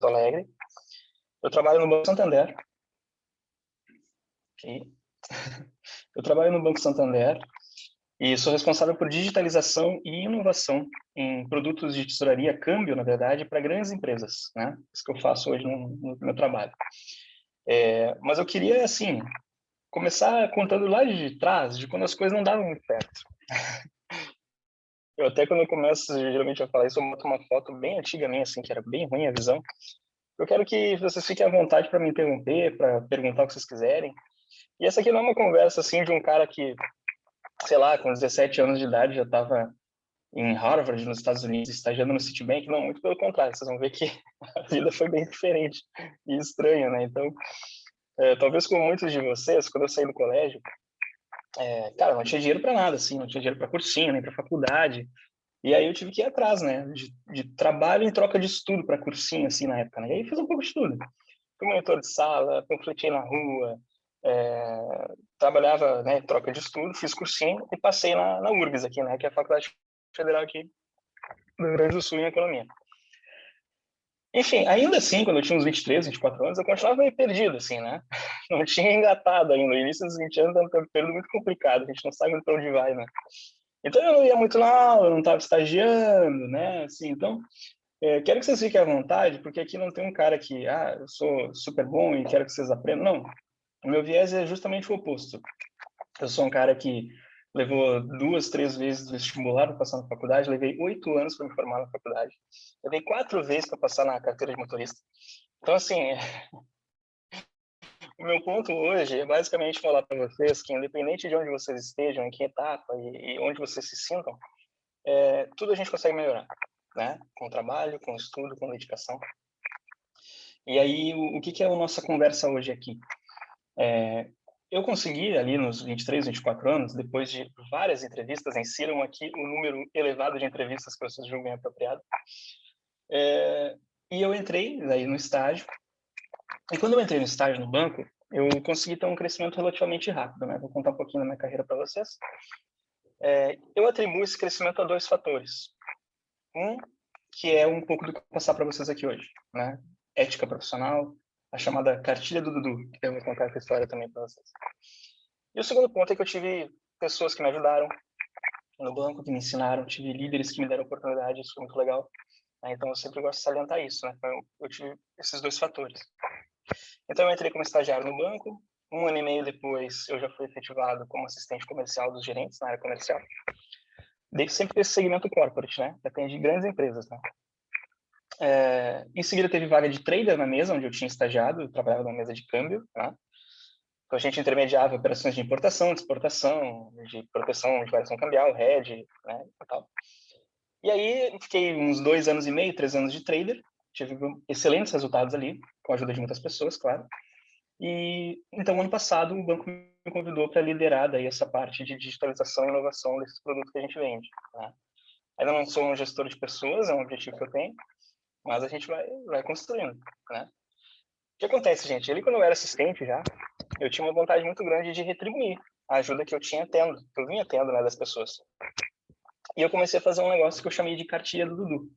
Alegre. Eu trabalho no Banco Santander. Ok. Eu trabalho no Banco Santander e sou responsável por digitalização e inovação em produtos de tesouraria, câmbio, na verdade, para grandes empresas, né? Isso que eu faço hoje no meu trabalho. Mas eu queria, assim, começar contando lá de trás, de quando as coisas não davam muito certo. Eu até, quando eu começo, geralmente, a falar isso, eu boto uma foto bem antiga minha, assim, que era bem ruim a visão. Eu quero que vocês fiquem à vontade para me interromper, para perguntar o que vocês quiserem. E essa aqui não é uma conversa, assim, de um cara que, sei lá, com 17 anos de idade já estava em Harvard, nos Estados Unidos, estagiando no Citibank. Não, muito pelo contrário. Vocês vão ver que a vida foi bem diferente e estranha, né? Então, talvez como muitos de vocês, quando eu saí do colégio, cara, não tinha dinheiro para nada, assim, não tinha dinheiro para cursinho, nem para faculdade. E aí eu tive que ir atrás, né, de trabalho em troca de estudo para cursinho, assim, na época, né? E aí fiz um pouco de tudo. Fui monitor de sala, panfletei na rua, trabalhava, né, em troca de estudo, fiz cursinho e passei na URGS aqui, né, que é a Faculdade Federal aqui do Rio Grande do Sul em Economia. Enfim, ainda assim, quando eu tinha uns 23, 24 anos, eu continuava meio perdido, assim, né? Não tinha engatado ainda. O início dos 20 anos é um período muito complicado, a gente não sabe para onde vai, né? Então eu não ia muito na aula, eu não estava estagiando, né? Assim, então, quero que vocês fiquem à vontade, porque aqui não tem um cara que, eu sou super bom e quero que vocês aprendam. Não, o meu viés é justamente o oposto. Eu sou um cara que levou 2, 3 vezes o vestibular para passar na faculdade, levei 8 anos para me formar na faculdade, levei 4 vezes para passar na carteira de motorista. Então, assim, o meu ponto hoje é basicamente falar para vocês que, independente de onde vocês estejam, em que etapa e onde vocês se sintam, tudo a gente consegue melhorar, né? Com trabalho, com estudo, com dedicação. E aí, o que é a nossa conversa hoje aqui? Eu consegui, ali nos 23, 24 anos, depois de várias entrevistas, insiram aqui o número elevado de entrevistas que vocês julguem apropriado, e eu entrei aí no estágio. E quando eu entrei no estágio no banco, eu consegui ter um crescimento relativamente rápido, né? Vou contar um pouquinho da minha carreira para vocês. Eu atribuo esse crescimento a 2 fatores. Um, que é um pouco do que eu vou passar para vocês aqui hoje, né? Ética profissional, a chamada cartilha do Dudu, que eu vou contar essa história também para vocês. E o segundo ponto é que eu tive pessoas que me ajudaram no banco, que me ensinaram, tive líderes que me deram oportunidade, isso foi muito legal. Então eu sempre gosto de salientar isso, né? Eu tive esses 2 fatores. Então eu entrei como estagiário no banco, 1 ano e meio depois eu já fui efetivado como assistente comercial dos gerentes na área comercial. Desde sempre esse segmento corporate, né? Depende de grandes empresas, né? Em seguida teve vaga de trader na mesa, onde eu tinha estagiado, eu trabalhava numa mesa de câmbio, né? Então a gente intermediava operações de importação, de exportação, de proteção de variação cambial, hedge, né? E tal. E aí fiquei uns 2 anos e meio, 3 anos de trader, tive excelentes resultados ali, com a ajuda de muitas pessoas, claro. E então ano passado o banco me convidou para liderar daí essa parte de digitalização e inovação desses produtos que a gente vende, né? Ainda não sou um gestor de pessoas, é um objetivo que eu tenho, mas a gente vai construindo, né? O que acontece, gente? Ali quando eu era assistente já, eu tinha uma vontade muito grande de retribuir a ajuda que eu vinha tendo, né, das pessoas. E eu comecei a fazer um negócio que eu chamei de cartilha do Dudu.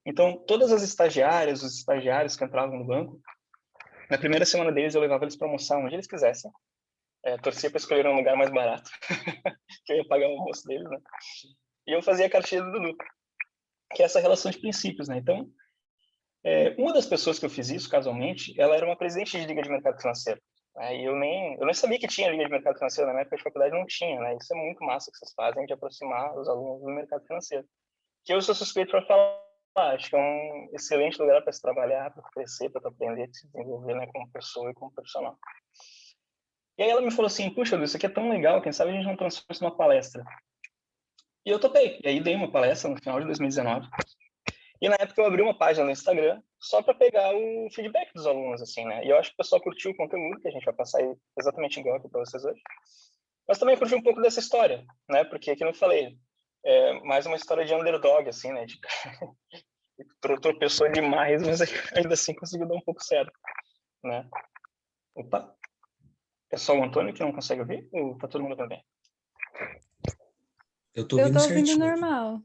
Então, todas as estagiárias, os estagiários que entravam no banco, na primeira semana deles eu levava eles para almoçar onde eles quisessem, torcia para escolher um lugar mais barato, que eu ia pagar o almoço deles, né? E eu fazia a cartilha do Dudu, que é essa relação de princípios, né? Então, uma das pessoas que eu fiz isso, casualmente, ela era uma presidente de liga de mercado financeiro. Né? E eu nem sabia que tinha liga de mercado financeiro, na minha época de faculdade não tinha, né? Isso é muito massa que vocês fazem de aproximar os alunos do mercado financeiro. Que eu sou suspeito para falar, acho que é um excelente lugar para se trabalhar, para crescer, para aprender, para se desenvolver, né, como pessoa e como profissional. E aí ela me falou assim, puxa, Lu, isso aqui é tão legal, quem sabe a gente não transforma isso numa palestra. E eu topei. E aí dei uma palestra no final de 2019. E na época eu abri uma página no Instagram só para pegar o feedback dos alunos, assim, né? E eu acho que o pessoal curtiu o conteúdo, que a gente vai passar aí exatamente igual aqui para vocês hoje. Mas também curtiu um pouco dessa história, né? Porque, como eu falei, mais uma história de underdog, assim, né? De tropeçou demais, mas ainda assim conseguiu dar um pouco certo, né? Opa! É só o Antônio que não consegue ouvir? Ou tá todo mundo também? Eu tô Eu ouvindo tô ouvindo certinho. normal.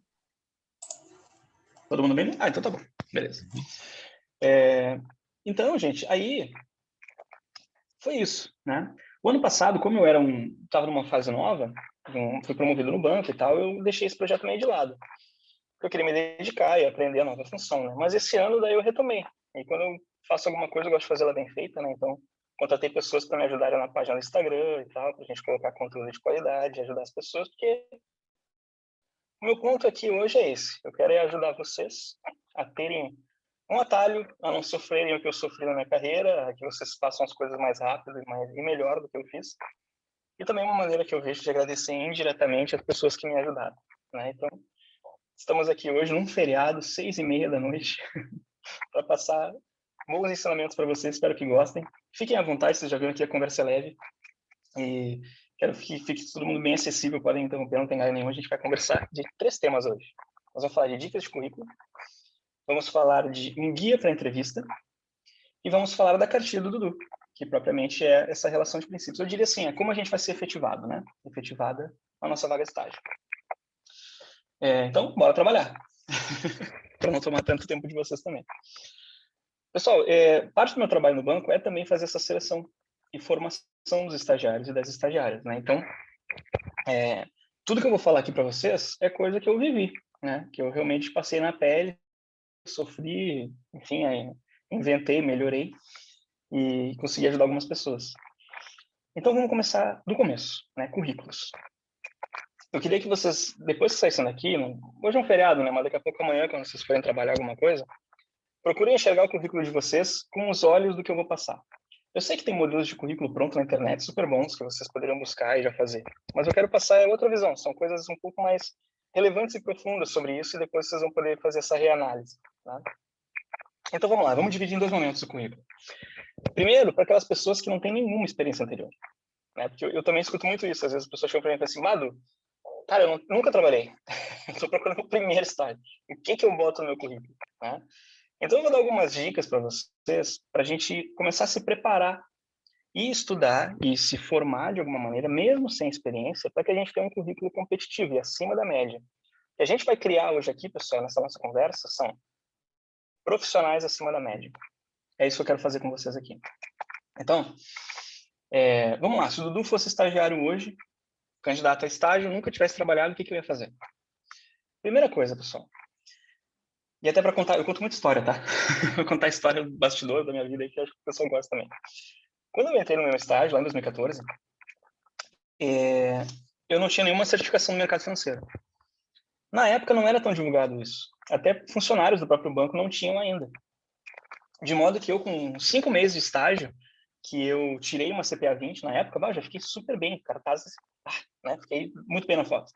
Todo mundo bem? Ah, então tá bom. Beleza. Então, gente, aí foi isso, né? O ano passado, como eu estava numa fase nova, fui promovido no banco e tal, eu deixei esse projeto meio de lado. Eu queria me dedicar e aprender a nova função, né? Mas esse ano daí eu retomei. E quando eu faço alguma coisa, eu gosto de fazer ela bem feita, né? Então, contratei pessoas para me ajudarem na página do Instagram e tal, para a gente colocar conteúdo de qualidade, ajudar as pessoas, porque o meu ponto aqui hoje é esse. Eu quero ajudar vocês a terem um atalho, a não sofrerem o que eu sofri na minha carreira, a que vocês façam as coisas mais rápido e melhor do que eu fiz. E também uma maneira que eu vejo de agradecer indiretamente as pessoas que me ajudaram, né? Então, estamos aqui hoje num feriado, 6h30 da noite, para passar bons ensinamentos para vocês. Espero que gostem. Fiquem à vontade, vocês já viram que a conversa é leve. E quero que fique todo mundo bem acessível, podem interromper, não tem nada nenhum. A gente vai conversar de 3 temas hoje. Nós vamos falar de dicas de currículo, vamos falar de um guia para entrevista e vamos falar da cartilha do Dudu, que propriamente é essa relação de princípios. Eu diria assim, é como a gente vai ser efetivado, né? Efetivada a nossa vaga de estágio. Então, bora trabalhar. Para não tomar tanto tempo de vocês também. Pessoal, parte do meu trabalho no banco é também fazer essa seleção e formação dos estagiários e das estagiárias, né? Então, tudo que eu vou falar aqui para vocês é coisa que eu vivi, né? Que eu realmente passei na pele, sofri, enfim, inventei, melhorei e consegui ajudar algumas pessoas. Então, vamos começar do começo, né? Currículos. Eu queria que vocês, depois que saíssem daqui, hoje é um feriado, né? Mas daqui a pouco amanhã, quando vocês forem trabalhar alguma coisa, procurem enxergar o currículo de vocês com os olhos do que eu vou passar. Eu sei que tem modelos de currículo pronto na internet super bons que vocês poderiam buscar e já fazer, mas eu quero passar outra visão. São coisas um pouco mais relevantes e profundas sobre isso e depois vocês vão poder fazer essa reanálise. Tá? Então vamos lá, vamos dividir em 2 momentos o currículo. Primeiro, para aquelas pessoas que não têm nenhuma experiência anterior. Né? Porque eu também escuto muito isso. Às vezes as pessoas chegam para mim e falam assim, Mado, cara, eu nunca trabalhei. Estou procurando o primeiro estágio. O que eu boto no meu currículo? Né? Então, eu vou dar algumas dicas para vocês, para a gente começar a se preparar e estudar e se formar de alguma maneira, mesmo sem experiência, para que a gente tenha um currículo competitivo e acima da média. O que a gente vai criar hoje aqui, pessoal, nessa nossa conversa, são profissionais acima da média. É isso que eu quero fazer com vocês aqui. Então, vamos lá. Se o Dudu fosse estagiário hoje, candidato a estágio, nunca tivesse trabalhado, o que eu ia fazer? Primeira coisa, pessoal. E até para contar, eu conto muita história, tá? Vou contar a história do bastidor da minha vida aí, que eu acho que o pessoal gosta também. Quando eu entrei no meu estágio, lá em 2014, eu não tinha nenhuma certificação no mercado financeiro. Na época não era tão divulgado isso. Até funcionários do próprio banco não tinham ainda. De modo que eu, com 5 meses de estágio, que eu tirei uma CPA 20 na época, já fiquei super bem, cartazes, né? Fiquei muito bem na foto.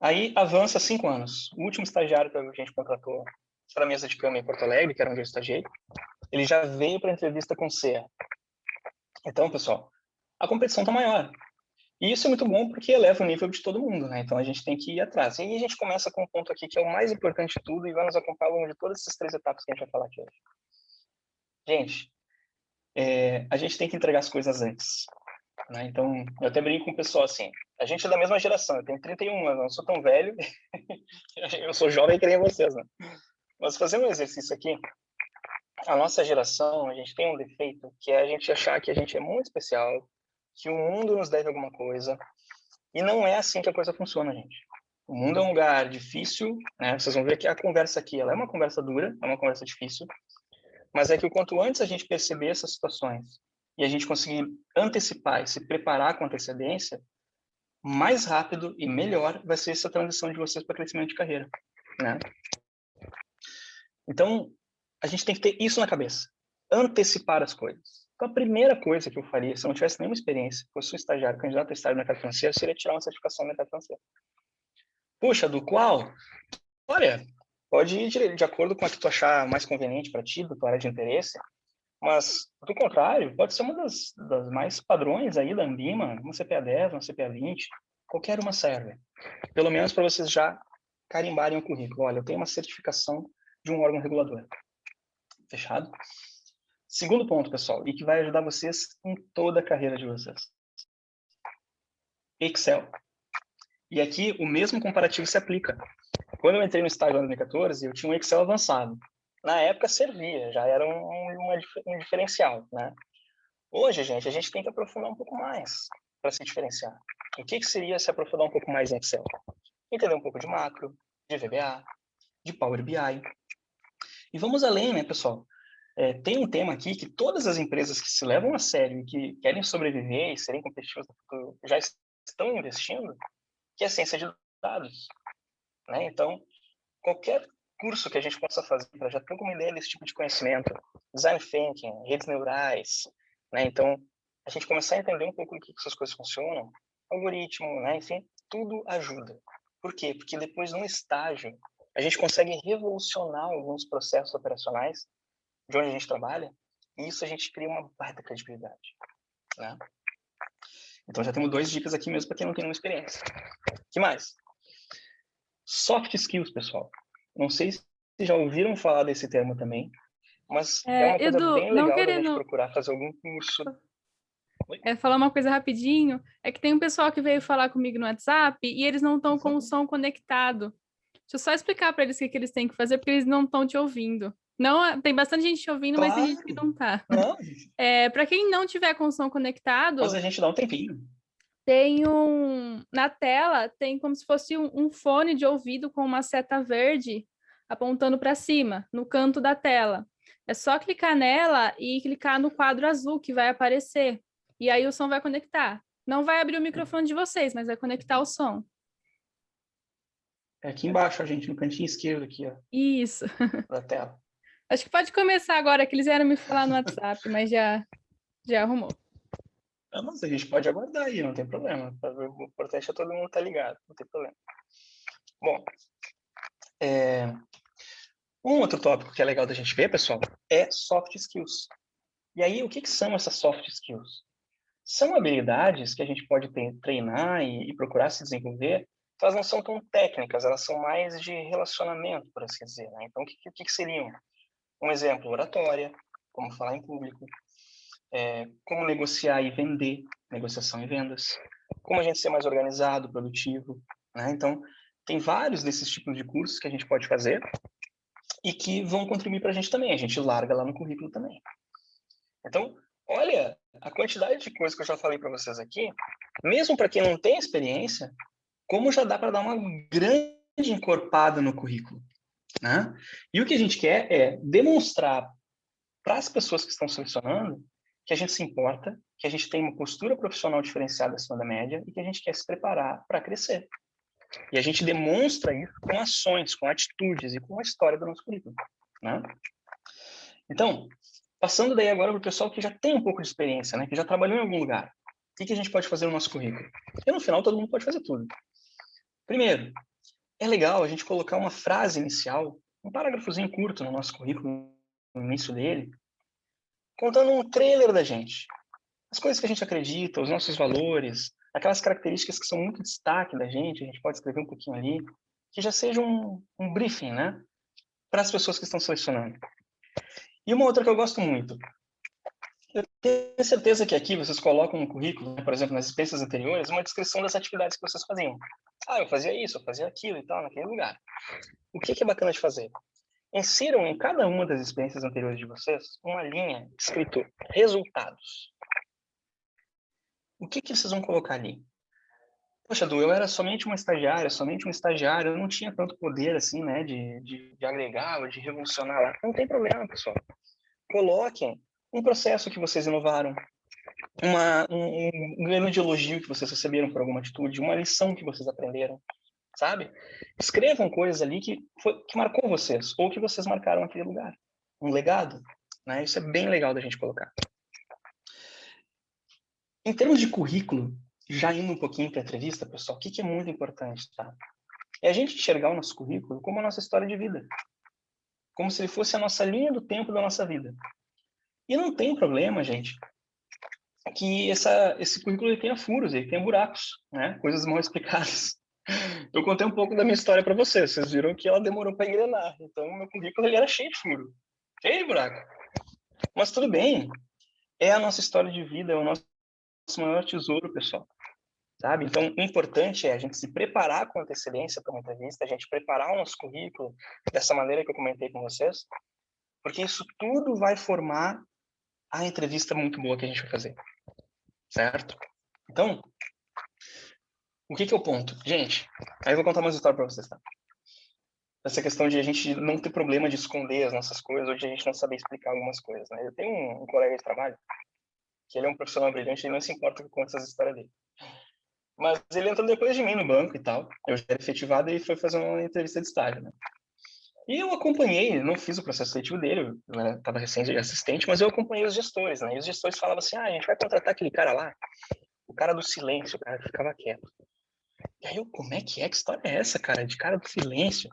Aí avança 5 anos. O último estagiário que a gente contratou para a mesa de cama em Porto Alegre, que era onde eu estagiei, ele já veio para a entrevista com CEA. Então, pessoal, a competição está maior. E isso é muito bom porque eleva o nível de todo mundo, né? Então a gente tem que ir atrás. E aí a gente começa com um ponto aqui que é o mais importante de tudo e vai nos acompanhar ao longo de todas essas 3 etapas que a gente vai falar aqui hoje. Gente, a gente tem que entregar as coisas antes. Né? Então, eu até brinco com o pessoal assim, a gente é da mesma geração, eu tenho 31 anos, não sou tão velho, eu sou jovem que nem vocês, né? Mas fazendo um exercício aqui, a nossa geração, a gente tem um defeito, que é a gente achar que a gente é muito especial, que o mundo nos deve alguma coisa, e não é assim que a coisa funciona, gente. O mundo é um lugar difícil, né? Vocês vão ver que a conversa aqui, ela é uma conversa dura, é uma conversa difícil, mas é que o quanto antes a gente perceber essas situações e a gente conseguir antecipar e se preparar com antecedência, mais rápido e melhor vai ser essa transição de vocês para crescimento de carreira, né? Então, a gente tem que ter isso na cabeça, antecipar as coisas. Então, a primeira coisa que eu faria, se eu não tivesse nenhuma experiência, fosse um estagiário, candidato a estágio no mercado financeiro, seria tirar uma certificação no mercado financeiro. Puxa, do qual? Olha, pode ir de acordo com a que tu achar mais conveniente para ti, da tua área de interesse, mas, do contrário, pode ser uma das mais padrões aí da Ambima, uma CPA 10, uma CPA 20, qualquer uma serve. Pelo menos para vocês já carimbarem o currículo. Olha, eu tenho uma certificação de um órgão regulador. Fechado? Segundo ponto, pessoal, e que vai ajudar vocês em toda a carreira de vocês. Excel. E aqui o mesmo comparativo se aplica. Quando eu entrei no estágio em 2014, eu tinha um Excel avançado. na época servia, já era um diferencial, né? Hoje, gente, a gente tem que aprofundar um pouco mais para se diferenciar. O que seria se aprofundar um pouco mais em Excel? Entender um pouco de macro, de VBA, de Power BI. E vamos além, né, pessoal? Tem um tema aqui que todas as empresas que se levam a sério e que querem sobreviver e serem competitivas no futuro já estão investindo, que é a ciência de dados, né? Então, qualquer curso que a gente possa fazer para já ter alguma ideia desse tipo de conhecimento, design thinking, redes neurais, né? Então, a gente começar a entender um pouco do que essas coisas funcionam, algoritmo, né? Enfim, tudo ajuda. Por quê? Porque depois, no estágio, a gente consegue revolucionar alguns processos operacionais de onde a gente trabalha, e isso a gente cria uma baita credibilidade, né? Então, já temos 2 dicas aqui mesmo para quem não tem nenhuma experiência. O que mais? Soft skills, pessoal. Não sei se já ouviram falar desse termo também, mas é uma coisa Edu, bem não legal da gente querendo procurar fazer algum curso. Oi? falar uma coisa rapidinho, é que tem um pessoal que veio falar comigo no WhatsApp e eles não estão Por com o favor. som conectado. Deixa eu só explicar para eles o que eles têm que fazer, porque eles não estão te ouvindo. Não, tem bastante gente te ouvindo, mas tem gente que Claro. não tá. Não, Para quem não tiver com o som mas conectado, a gente dá um tempinho. tem na tela tem como se fosse um fone de ouvido com uma seta verde apontando para cima, no canto da tela. É só clicar nela e clicar no quadro azul que vai aparecer. E aí o som vai conectar. Não vai abrir o microfone de vocês, mas vai conectar o som. É aqui embaixo, a gente, no cantinho esquerdo aqui, ó, Isso. da tela. Acho que pode começar agora, que eles vieram me falar no WhatsApp, mas já arrumou. Ah, mas a gente pode aguardar aí, não tem problema. O importante é todo mundo estar ligado, não tem problema. Bom, um outro tópico que é legal da gente ver, pessoal, é soft skills. E aí, o que são essas soft skills? São habilidades que a gente pode treinar e procurar se desenvolver, então elas não são tão técnicas, elas são mais de relacionamento, por assim dizer, né? Então, o que seriam? Um exemplo, oratória, como falar em público, como negociar e vender, negociação e vendas, como a gente ser mais organizado, produtivo, né? Então, tem vários desses tipos de cursos que a gente pode fazer e que vão contribuir para a gente também. A gente larga lá no currículo também. Então, olha a quantidade de coisas que eu já falei para vocês aqui, mesmo para quem não tem experiência, como já dá para dar uma grande encorpada no currículo, né? E o que a gente quer é demonstrar para as pessoas que estão selecionando que a gente se importa, que a gente tem uma postura profissional diferenciada acima da média e que a gente quer se preparar para crescer. E a gente demonstra isso com ações, com atitudes e com a história do nosso currículo, né? Então, passando daí agora para o pessoal que já tem um pouco de experiência, né, que já trabalhou em algum lugar. O que a gente pode fazer no nosso currículo? Porque no final todo mundo pode fazer tudo. Primeiro, é legal a gente colocar uma frase inicial, um parágrafozinho curto no nosso currículo, no início dele, contando um trailer da gente. As coisas que a gente acredita, os nossos valores, aquelas características que são muito destaque da gente, a gente pode escrever um pouquinho ali, que já seja um briefing, né, para as pessoas que estão selecionando. E uma outra que eu gosto muito, eu tenho certeza que aqui vocês colocam no currículo, né, por exemplo, nas experiências anteriores, uma descrição das atividades que vocês faziam. Ah, eu fazia isso, eu fazia aquilo e tal, naquele lugar. O que é bacana de fazer? Insiram em cada uma das experiências anteriores de vocês uma linha escrito resultados. O que vocês vão colocar ali? Poxa, Du, eu era somente uma estagiária, somente um estagiário, eu não tinha tanto poder assim, né, de agregar ou de revolucionar lá. Não tem problema, pessoal. Coloquem um processo que vocês inovaram, um grande elogio que vocês receberam por alguma atitude, uma lição que vocês aprenderam, sabe? Escrevam coisas ali que marcou vocês, ou que vocês marcaram aquele lugar. Um legado, né? Isso é bem legal da gente colocar. Em termos de currículo, já indo um pouquinho para a entrevista, pessoal, o que é muito importante, tá? É a gente enxergar o nosso currículo como a nossa história de vida. Como se ele fosse a nossa linha do tempo da nossa vida. E não tem problema, gente, que esse currículo ele tenha furos, ele tenha buracos, né? Coisas mal explicadas. Eu contei um pouco da minha história para vocês viram que ela demorou para engrenar. Então, meu currículo ele era cheio de furo, cheio de buraco. Mas tudo bem, é a nossa história de vida, é o nosso maior tesouro, pessoal. Sabe? Então, o importante é a gente se preparar com antecedência para uma entrevista, a gente preparar o nosso currículo dessa maneira que eu comentei com vocês, Porque isso tudo vai formar a entrevista muito boa que a gente vai fazer, certo? Então, o que é o ponto? Gente, aí eu vou contar uma história para vocês, tá? Essa questão de a gente não ter problema de esconder as nossas coisas ou de a gente não saber explicar algumas coisas, né? Eu tenho um colega de trabalho que ele é um profissional brilhante, ele não se importa com essas histórias dele. Mas ele entrou depois de mim no banco e tal. Eu já era efetivado e foi fazer uma entrevista de estágio, né? E eu acompanhei, não fiz o processo seletivo dele, eu estava recém assistente, mas eu acompanhei os gestores, né? E os gestores falavam assim, a gente vai contratar aquele cara lá, o cara do silêncio, o cara que ficava quieto. E aí eu, como é? Que história é essa, cara? De cara do silêncio?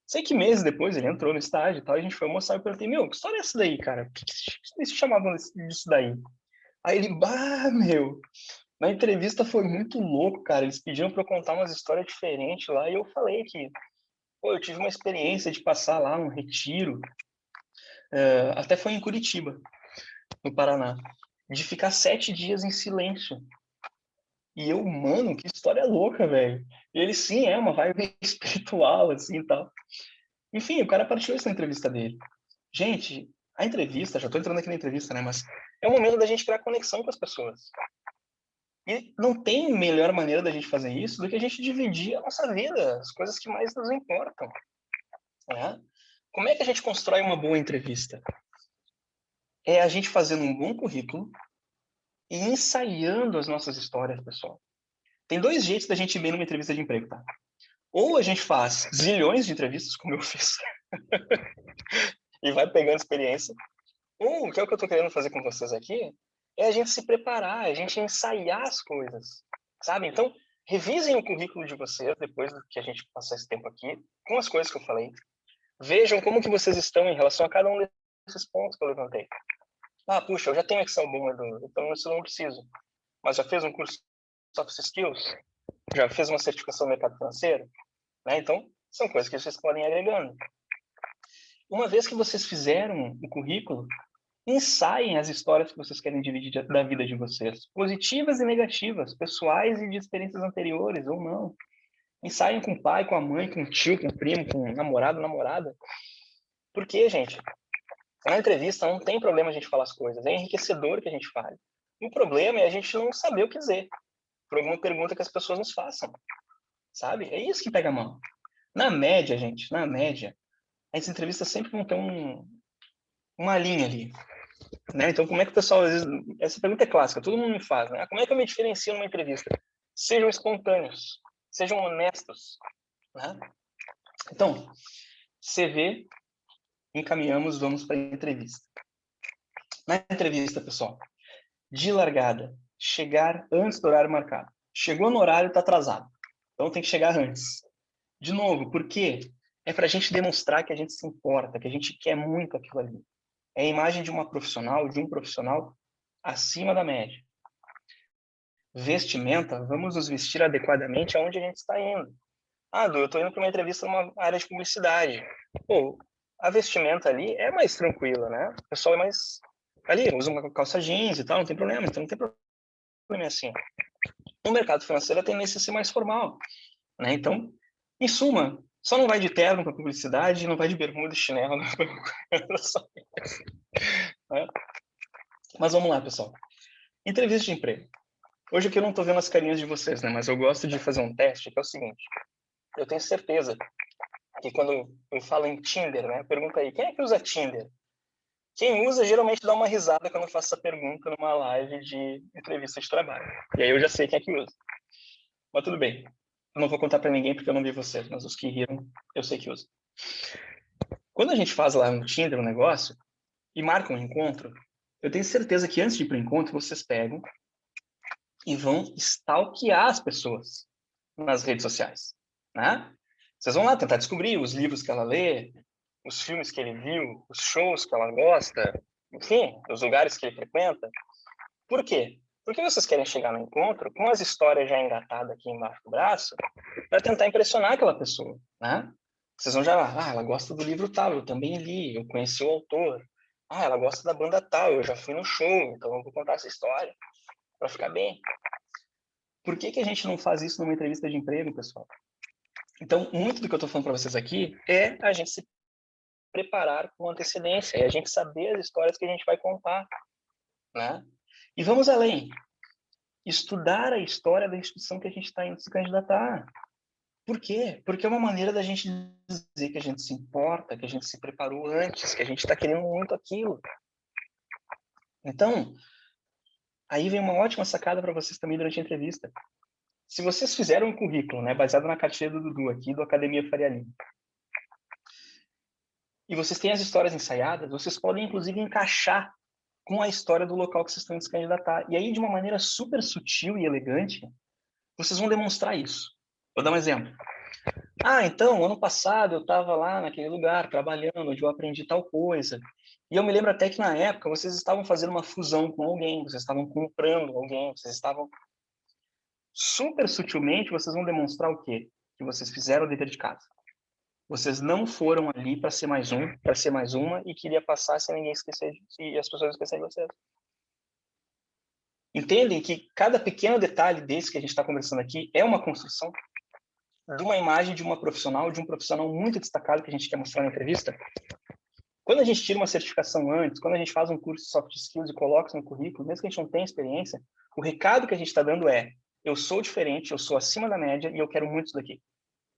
Sei que meses depois ele entrou no estágio e tal, e a gente foi almoçar e eu perguntei, que história é essa daí, cara? Por que eles chamavam disso daí? Aí ele, meu, na entrevista foi muito louco, cara. Eles pediram para eu contar umas histórias diferentes lá e eu falei que, eu tive uma experiência de passar lá um retiro, até foi em Curitiba, no Paraná, de ficar 7 dias em silêncio. E eu, mano, que história louca, velho. E ele, sim, é uma vibe espiritual, assim, e tal. Enfim, o cara partilhou isso na entrevista dele. Gente, a entrevista, já tô entrando aqui na entrevista, né, mas é o momento da gente criar conexão com as pessoas. E não tem melhor maneira da gente fazer isso do que a gente dividir a nossa vida, as coisas que mais nos importam, né? Como é que a gente constrói uma boa entrevista? É a gente fazendo um bom currículo e ensaiando as nossas histórias, pessoal. Tem 2 jeitos da gente ir bem numa entrevista de emprego, tá? Ou a gente faz zilhões de entrevistas, como eu fiz, e vai pegando experiência. Ou, que é o que eu tô querendo fazer com vocês aqui, é a gente se preparar, a gente ensaiar as coisas, sabe? Então, revisem o currículo de vocês, depois que a gente passar esse tempo aqui, com as coisas que eu falei. Vejam como que vocês estão em relação a cada um desses pontos que eu levantei. Ah, puxa, eu já tenho Excel bom, Edu, então isso eu não preciso. Mas já fez um curso de Soft Skills? Já fez uma certificação no mercado financeiro? Né? Então, são coisas que vocês podem ir agregando. Uma vez que vocês fizeram o currículo, ensaiem as histórias que vocês querem dividir da vida de vocês, positivas e negativas, pessoais e de experiências anteriores ou não. Ensaiem com o pai, com a mãe, com o tio, com o primo, com o namorado, namorada. Porque, gente, na entrevista não tem problema a gente falar as coisas, é enriquecedor que a gente fale. O problema é a gente não saber o que dizer por alguma pergunta que as pessoas nos façam, sabe? É isso que pega a mão. Na média, gente, na média, as entrevistas sempre vão ter uma linha ali, né? Então, como é que o pessoal, às vezes, essa pergunta é clássica, todo mundo me faz, né? Como é que eu me diferencio numa entrevista? Sejam espontâneos, sejam honestos, né? Então, CV, encaminhamos, vamos para a entrevista. Na entrevista, pessoal, de largada, chegar antes do horário marcado. Chegou no horário, está atrasado. Então, tem que chegar antes. De novo, por quê? É para a gente demonstrar que a gente se importa, que a gente quer muito aquilo ali. É a imagem de uma profissional, de um profissional acima da média. Vestimenta, vamos nos vestir adequadamente aonde a gente está indo. Ah, Du, eu estou indo para uma entrevista numa área de publicidade. Pô, a vestimenta ali é mais tranquila, né? O pessoal é mais... Ali, usa uma calça jeans e tal, não tem problema. Então não tem problema assim. No mercado financeiro a tendência a ser mais formal, né? Então, em suma, só não vai de terno para publicidade, não vai de bermuda e chinelo. Né? Mas vamos lá, pessoal. Entrevista de emprego. Hoje aqui eu não estou vendo as carinhas de vocês, né? Mas eu gosto de fazer um teste, que é o seguinte. Eu tenho certeza que quando eu falo em Tinder, né? Pergunta aí, quem é que usa Tinder? Quem usa geralmente dá uma risada quando eu faço essa pergunta numa live de entrevista de trabalho. E aí eu já sei quem é que usa. Mas tudo bem. Eu não vou contar para ninguém porque eu não vi vocês, mas os que riram, eu sei que usam. Quando a gente faz lá no Tinder um negócio e marca um encontro, eu tenho certeza que antes de ir para o encontro, vocês pegam e vão stalkear as pessoas nas redes sociais, né? Vocês vão lá tentar descobrir os livros que ela lê, os filmes que ele viu, os shows que ela gosta, enfim, os lugares que ele frequenta. Por quê? Porque vocês querem chegar no encontro com as histórias já engatadas aqui embaixo do braço para tentar impressionar aquela pessoa, né? Vocês vão já, ela gosta do livro tal, eu também li, eu conheci o autor. Ah, ela gosta da banda tal, eu já fui no show, então eu vou contar essa história para ficar bem. Por que a gente não faz isso numa entrevista de emprego, pessoal? Então, muito do que eu estou falando para vocês aqui é a gente se preparar com antecedência, é a gente saber as histórias que a gente vai contar, né? E vamos além. Estudar a história da instituição que a gente está indo se candidatar. Por quê? Porque é uma maneira da gente dizer que a gente se importa, que a gente se preparou antes, que a gente está querendo muito aquilo. Então, aí vem uma ótima sacada para vocês também durante a entrevista. Se vocês fizeram um currículo, né, baseado na cartilha do Dudu aqui, do Academia Faria Lima, e vocês têm as histórias ensaiadas, vocês podem, inclusive, encaixar com a história do local que vocês estão se candidatar. E aí, de uma maneira super sutil e elegante, vocês vão demonstrar isso. Vou dar um exemplo. Ah, então, ano passado eu estava lá naquele lugar, trabalhando, onde eu aprendi tal coisa. E eu me lembro até que, na época, vocês estavam fazendo uma fusão com alguém, vocês estavam comprando alguém, vocês estavam... Super sutilmente, vocês vão demonstrar o quê? Que vocês fizeram o dever de casa. Vocês não foram ali para ser mais um, para ser mais uma, e queria passar sem ninguém esquecer, e as pessoas esquecerem de vocês. Entendem que cada pequeno detalhe desse que a gente está conversando aqui é uma construção de uma imagem de uma profissional, de um profissional muito destacado que a gente quer mostrar na entrevista? Quando a gente tira uma certificação antes, quando a gente faz um curso de soft skills e coloca isso no currículo, mesmo que a gente não tenha experiência, o recado que a gente está dando é: eu sou diferente, eu sou acima da média e eu quero muito isso daqui.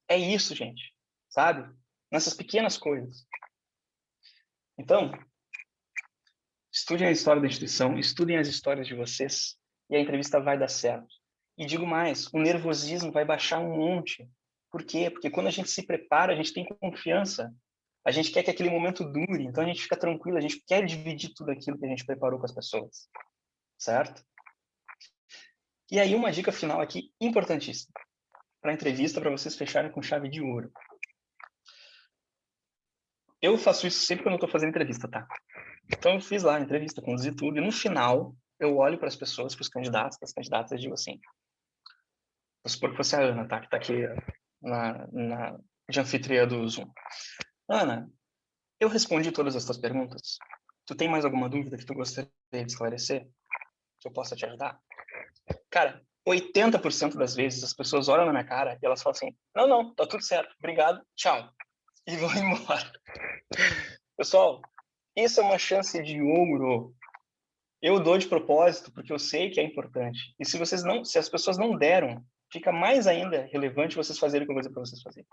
É isso, gente, sabe? Nessas pequenas coisas. Então, estudem a história da instituição, estudem as histórias de vocês e a entrevista vai dar certo. E digo mais, o nervosismo vai baixar um monte. Por quê? Porque quando a gente se prepara, a gente tem confiança. A gente quer que aquele momento dure, então a gente fica tranquilo, a gente quer dividir tudo aquilo que a gente preparou com as pessoas. Certo? E aí uma dica final aqui, importantíssima, para a entrevista, para vocês fecharem com chave de ouro. Eu faço isso sempre quando eu estou fazendo entrevista, tá? Então eu fiz lá a entrevista, conduzi tudo, e no final eu olho para as pessoas, para os candidatos, para as candidatas e digo assim, vou supor que fosse a Ana, tá? Que está aqui de anfitriã do Zoom. Ana, eu respondi todas as tuas perguntas. Tu tem mais alguma dúvida que tu gostaria de esclarecer? Que eu possa te ajudar? Cara, 80% das vezes as pessoas olham na minha cara e elas falam assim, não, tá tudo certo, obrigado, tchau. E vão embora. Pessoal, isso é uma chance de ouro. Eu dou de propósito porque eu sei que é importante. E se as pessoas não deram, fica mais ainda relevante vocês fazerem o que eu vou dizer para vocês fazerem.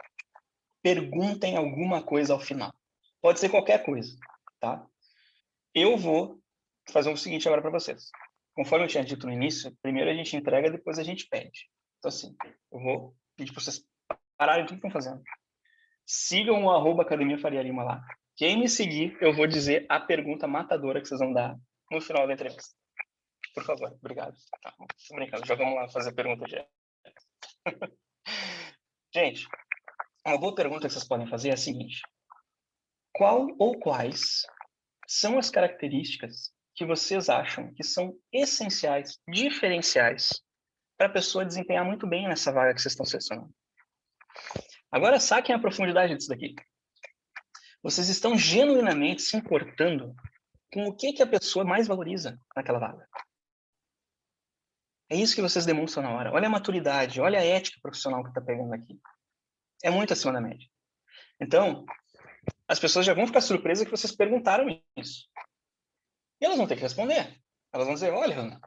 Perguntem alguma coisa ao final. Pode ser qualquer coisa, tá? Eu vou fazer o seguinte agora para vocês. Conforme eu tinha dito no início, primeiro a gente entrega, depois a gente pede. Então, assim, eu vou pedir para vocês pararem tudo que estão fazendo. Sigam o @Academia Faria Lima lá. Quem me seguir, eu vou dizer a pergunta matadora que vocês vão dar no final da entrevista. Por favor, obrigado. Tá, tô brincando, já vamos lá fazer a pergunta já. Gente, uma boa pergunta que vocês podem fazer é a seguinte: qual ou quais são as características que vocês acham que são essenciais, diferenciais, para a pessoa desempenhar muito bem nessa vaga que vocês estão selecionando? Agora saquem a profundidade disso daqui. Vocês estão genuinamente se importando com o que a pessoa mais valoriza naquela vaga. É isso que vocês demonstram na hora. Olha a maturidade, olha a ética profissional que está pegando aqui. É muito acima da média. Então, as pessoas já vão ficar surpresas que vocês perguntaram isso. E elas vão ter que responder. Elas vão dizer, olha, Ana,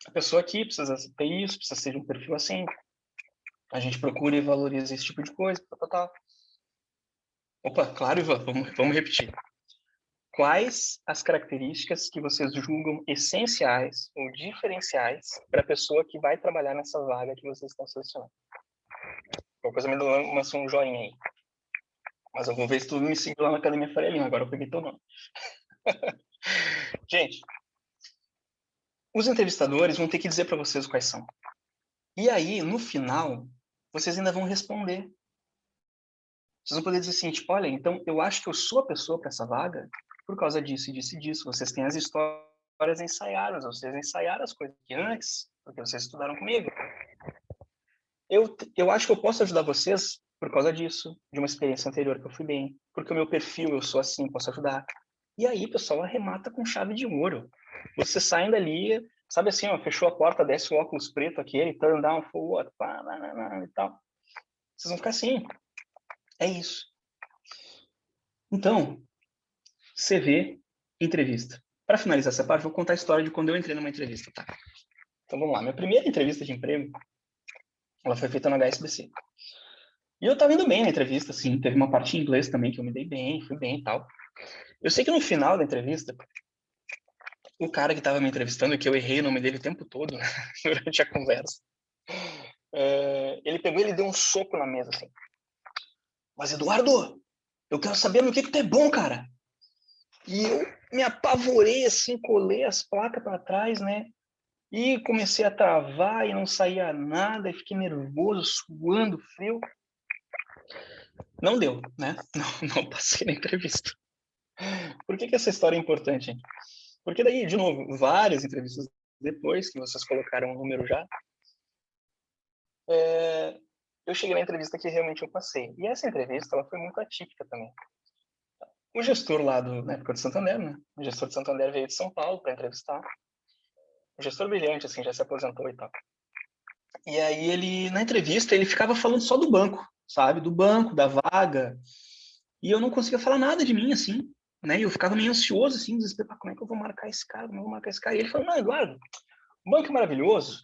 a pessoa aqui precisa ter isso, precisa ser de um perfil assim. A gente procura e valoriza esse tipo de coisa. Tá. Opa, claro, Ivan, vamos repetir. Quais as características que vocês julgam essenciais ou diferenciais para a pessoa que vai trabalhar nessa vaga que vocês estão selecionando? Qualquer coisa me lança um joinha aí. Mas eu vou ver se tu me seguiu lá na Academia Faria Lima. Agora eu peguei teu nome. Gente, os entrevistadores vão ter que dizer para vocês quais são. E aí, no final, vocês ainda vão responder. Vocês vão poder dizer assim, tipo, olha, então eu acho que eu sou a pessoa para essa vaga por causa disso e disso e disso. Vocês têm as histórias ensaiadas, vocês ensaiaram as coisas que antes, porque vocês estudaram comigo. Eu acho que eu posso ajudar vocês por causa disso, de uma experiência anterior que eu fui bem, porque o meu perfil, eu sou assim, posso ajudar. E aí, pessoal, arremata com chave de ouro. Vocês saem dali, sabe assim, ó, fechou a porta, desce o óculos preto aquele, turn down forward, pá, e tal. Vocês vão ficar assim. É isso. Então, CV, entrevista. Para finalizar essa parte, vou contar a história de quando eu entrei numa entrevista, tá? Então, vamos lá. Minha primeira entrevista de emprego, ela foi feita na HSBC. E eu estava indo bem na entrevista, assim. Teve uma parte em inglês também que eu me dei bem, fui bem e tal. Eu sei que no final da entrevista, o cara que estava me entrevistando, que eu errei o nome dele o tempo todo, né, durante a conversa, ele pegou e ele deu um soco na mesa, assim. Mas, Eduardo, eu quero saber no que tu é bom, cara. E eu me apavorei, assim, colei as placas para trás, né? E comecei a travar e não saía nada, e fiquei nervoso, suando, frio. Não deu, né? Não passei na entrevista. Por que essa história é importante? Porque daí, de novo, várias entrevistas depois, que vocês colocaram o número já, eu cheguei na entrevista que realmente eu passei. E essa entrevista, ela foi muito atípica também. O gestor lá na época de Santander, né? O gestor de Santander veio de São Paulo para entrevistar. Um gestor brilhante, assim, já se aposentou e tal. E aí ele, na entrevista, ele ficava falando só do banco, sabe? Do banco, da vaga. E eu não conseguia falar nada de mim, assim, né? E eu ficava meio ansioso, assim, desesperado, como é que eu vou marcar esse cara? Como eu vou marcar esse cara? E ele falou, não, Eduardo, o banco é maravilhoso,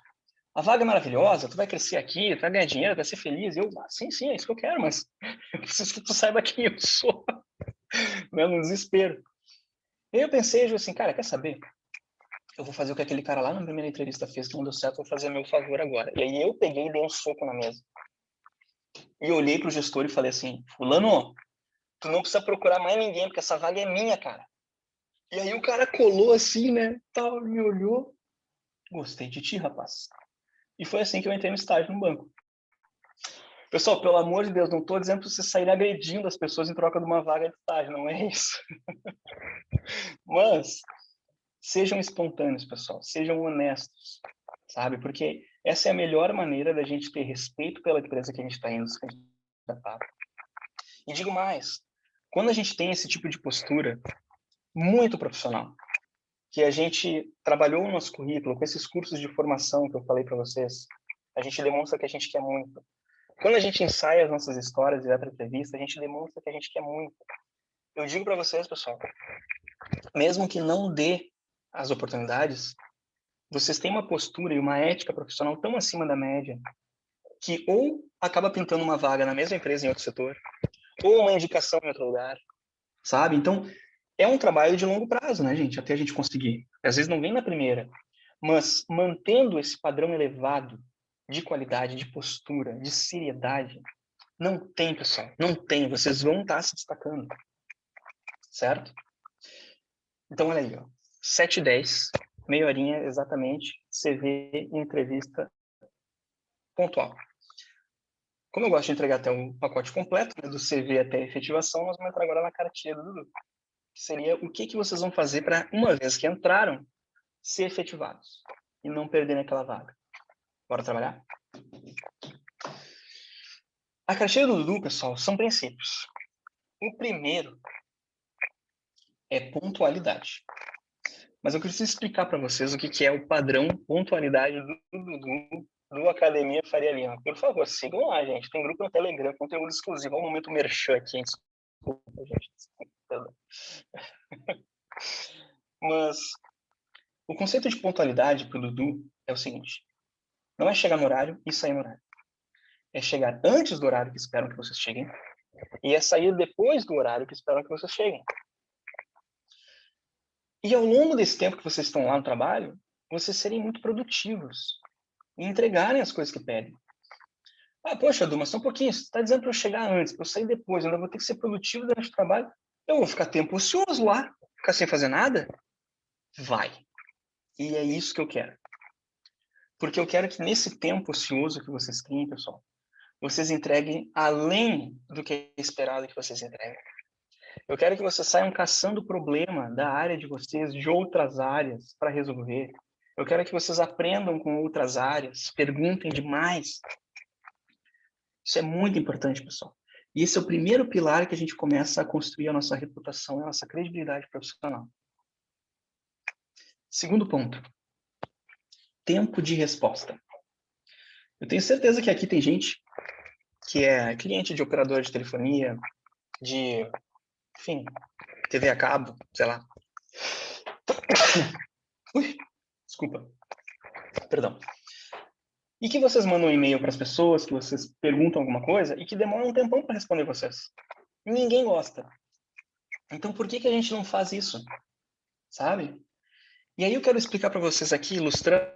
a vaga é maravilhosa, tu vai crescer aqui, tu vai ganhar dinheiro, vai ser feliz. E eu, sim, é isso que eu quero, mas eu preciso que tu saiba quem eu sou, né? No desespero. E aí eu pensei, assim, cara, quer saber? Eu vou fazer o que aquele cara lá na primeira entrevista fez, que não deu certo, vou fazer a meu favor agora. E aí eu peguei e dei um soco na mesa. E eu olhei pro gestor e falei assim, fulano, tu não precisa procurar mais ninguém, porque essa vaga é minha, cara. E aí o cara colou assim, né, tal, me olhou, gostei de ti, rapaz. E foi assim que eu entrei no estágio no banco. Pessoal, pelo amor de Deus, não estou dizendo para você sair agredindo as pessoas em troca de uma vaga de estágio, não é isso. Mas sejam espontâneos, pessoal, sejam honestos, sabe? Porque essa é a melhor maneira da gente ter respeito pela empresa que a gente está indo se candidatar. E digo mais, quando a gente tem esse tipo de postura muito profissional, que a gente trabalhou no nosso currículo, com esses cursos de formação que eu falei para vocês, a gente demonstra que a gente quer muito. Quando a gente ensaia as nossas histórias e vai para entrevista, a gente demonstra que a gente quer muito. Eu digo para vocês, pessoal, mesmo que não dê as oportunidades, vocês têm uma postura e uma ética profissional tão acima da média que ou acaba pintando uma vaga na mesma empresa em outro setor, ou uma indicação em outro lugar, sabe? Então, é um trabalho de longo prazo, né, gente? Até a gente conseguir. Às vezes não vem na primeira, mas mantendo esse padrão elevado de qualidade, de postura, de seriedade, não tem, pessoal, não tem. Vocês vão estar se destacando, certo? Então, olha aí, ó. 7h10, meia horinha exatamente, CV e entrevista pontual. Como eu gosto de entregar até um pacote completo, né, do CV até a efetivação, nós vamos entrar agora na cartilha do Dudu, que seria o que vocês vão fazer para, uma vez que entraram, ser efetivados e não perderem aquela vaga. Bora trabalhar? A cartilha do Dudu, pessoal, são princípios. O primeiro é pontualidade. Mas eu preciso explicar para vocês o que é o padrão pontualidade do Dudu do Academia Faria Lima. Por favor, sigam lá, gente. Tem grupo no Telegram, conteúdo exclusivo. Olha o momento merchan aqui, hein? Desculpa, gente. Desculpa. Mas o conceito de pontualidade para o Dudu é o seguinte. Não é chegar no horário e sair no horário. É chegar antes do horário que esperam que vocês cheguem e é sair depois do horário que esperam que vocês cheguem. E ao longo desse tempo que vocês estão lá no trabalho, vocês serem muito produtivos e entregarem as coisas que pedem. Ah, poxa, Edu, mas só um pouquinho. Você está dizendo para eu chegar antes, para eu sair depois, eu ainda vou ter que ser produtivo durante o trabalho. Eu vou ficar tempo ocioso lá, ficar sem fazer nada? Vai. E é isso que eu quero. Porque eu quero que nesse tempo ocioso que vocês têm, pessoal, vocês entreguem além do que é esperado que vocês entreguem. Eu quero que vocês saiam caçando problema da área de vocês, de outras áreas, para resolver. Eu quero que vocês aprendam com outras áreas, perguntem demais. Isso é muito importante, pessoal. E esse é o primeiro pilar que a gente começa a construir a nossa reputação e a nossa credibilidade profissional. Segundo ponto, tempo de resposta. Eu tenho certeza que aqui tem gente que é cliente de operador de telefonia, de enfim, TV a cabo, sei lá. Ui, desculpa, perdão. E que vocês mandam um e-mail para as pessoas, que vocês perguntam alguma coisa e que demoram um tempão para responder vocês. Ninguém gosta. Então, por que a gente não faz isso? Sabe? E aí eu quero explicar para vocês aqui, ilustrando